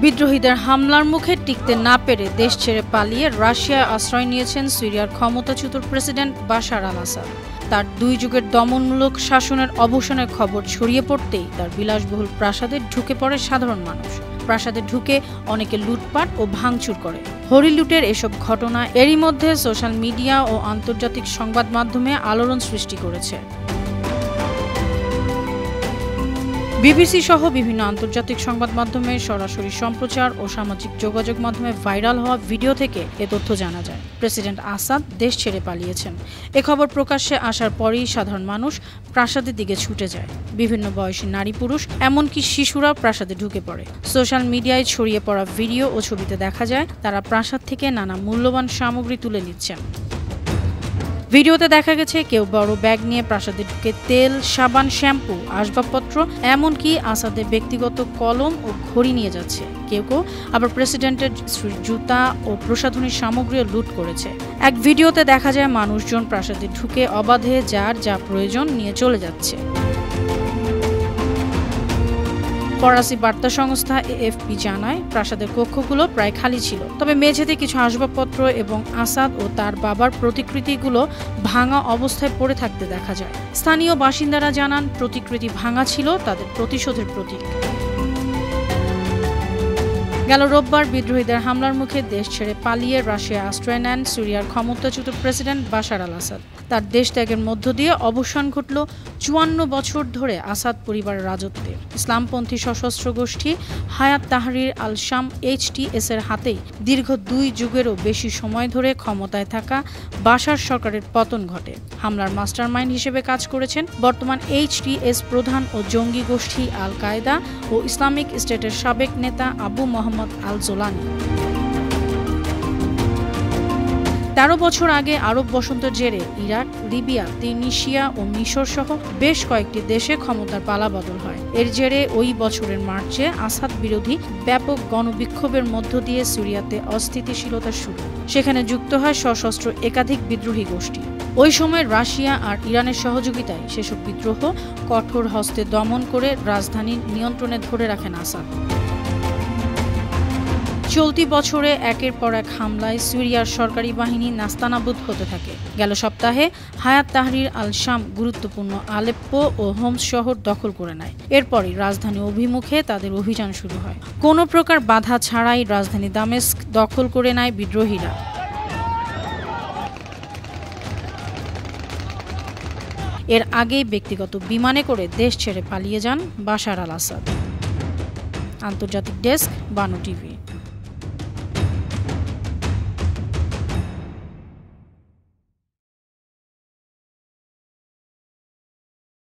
বিদ্রোহীদের হামলার মুখে টিকতে না পেরে দেশ ছেড়ে পালিয়ে রাশিয়ায় আশ্রয় নিয়েছেন সিরিয়ার ক্ষমতাচ্যুত প্রেসিডেন্ট বাশার আল আসাদ। তার 2 যুগের দমনমূলক শাসনের অবসানের খবর ছড়িয়ে পড়তেই তার বিলাসবহুল প্রাসাদে ঢুকে পড়ে সাধারণ মানুষ। প্রাসাদে ঢুকে অনেকে লুটপাট ও ভাঙচুর করে। হরিলুটের এসব ঘটনা এরই মধ্যে সোশ্যাল মিডিয়া ও আন্তর্জাতিক সংবাদ মাধ্যমে আলোড়ন সৃষ্টি করেছে। বিবিসি সহ বিভিন্ন আন্তর্জাতিক সংবাদ মাধ্যমে সরাসরি সম্প্রচার ও সামাজিক যোগাযোগ মাধ্যমে ভাইরাল হওয়া ভিডিও থেকে এ তথ্য জানা যায়। প্রেসিডেন্ট আসাদ দেশ ছেড়ে পালিয়েছেন। এ খবর প্রকাশ্যে আসার পরই সাধারণ মানুষ প্রাসাদের দিকে ছুটে যায়। বিভিন্ন বয়সী নারী পুরুষ এমনকি শিশুরা প্রাসাদে ঢুকে পড়ে। সোশ্যাল মিডিয়ায় ছড়িয়ে পড়া ভিডিও ও ছবিতে দেখা যায় তারা প্রাসাদ থেকে নানা মূল্যবান সামগ্রী তুলে নিচ্ছেন। ভিডিওতে দেখা গেছে কেউ বড় ব্যাগ নিয়ে প্রাসাদে ঢুকে তেল, সাবান, শ্যাম্পু, আসবাবপত্র, এমনকি আসাদের ব্যক্তিগত কলম ও ঘড়ি নিয়ে যাচ্ছে। কেউ কেউ আবার প্রেসিডেন্টের জুতা ও প্রসাধনী সামগ্রীও লুট করেছে। এক ভিডিওতে দেখা যায় মানুষজন প্রাসাদে ঢুকে অবাধে যার যা প্রয়োজন নিয়ে চলে যাচ্ছে। ফরাসি বার্তা সংস্থা এএফপি জানায়, প্রাসাদের কক্ষগুলো প্রায় খালি ছিল, তবে মেঝেতে কিছু আসবাবপত্র এবং আসাদ ও তার বাবার প্রতিকৃতিগুলো ভাঙা অবস্থায় পড়ে থাকতে দেখা যায়। স্থানীয় বাসিন্দারা জানান, প্রতিকৃতি ভাঙা ছিল তাদের প্রতিশোধের প্রতীক। গেল রোববার বিদ্রোহীদের হামলার মুখে দেশ ছেড়ে পালিয়ে রাশিয়া আশ্রয় নেন সিরিয়ার ক্ষমতাচ্যুত প্রেসিডেন্ট বাশার আল আসাদ। তার দেশ ত্যাগের মধ্য দিয়ে অবসান ঘটল 54 বছর ধরে আসাদ পরিবারের রাজত্বের। ইসলামপন্থী সশস্ত্র গোষ্ঠী হায়াত তাহরির আল শাম HTS এর হাতেই দীর্ঘ 2 যুগেরও বেশি সময় ধরে ক্ষমতায় থাকা বাশার সরকারের পতন ঘটে। হামলার মাস্টারমাইন্ড হিসেবে কাজ করেছেন বর্তমান HTS প্রধান ও জঙ্গি গোষ্ঠী আল কায়দা ও ইসলামিক স্টেটের সাবেক নেতা আবু মোহাম্মদ আল জোলানি। 13 বছর আগে আরব বসন্তের জেরে ইরাক, লিবিয়া, তিউনিসিয়া ও মিশর সহ বেশ কয়েকটি দেশে ক্ষমতার পালাবদল হয়। এর জেরে ওই বছরের মার্চে আসাদ বিরোধী ব্যাপক গণবিক্ষোভের মধ্য দিয়ে সিরিয়াতে অস্থিতিশীলতা শুরু। সেখানে যুক্ত হয় সশস্ত্র একাধিক বিদ্রোহী গোষ্ঠী। ওই সময় রাশিয়া আর ইরানের সহযোগিতায় সেসব বিদ্রোহ কঠোর হস্তে দমন করে রাজধানীর নিয়ন্ত্রণে ধরে রাখেন আসাদ। চলতি বছরে একের পর এক হামলায় সিরিয়ার সরকারি বাহিনী নাস্তানাবুদ হতে থাকে। গেল সপ্তাহে হায়াত তাহরির আল শাম গুরুত্বপূর্ণ আলেপ্পো ও হোমস শহর দখল করে নেয়। এরপরই রাজধানী অভিমুখে তাদের অভিযান শুরু হয়। কোনো প্রকার বাধা ছাড়াই রাজধানী দামেস্ক দখল করে নেয় বিদ্রোহীরা। এর আগেই ব্যক্তিগত বিমানে করে দেশ ছেড়ে পালিয়ে যান বাশার আল আসাদ। আন্তর্জাতিক ডেস্ক, বানু টিভি।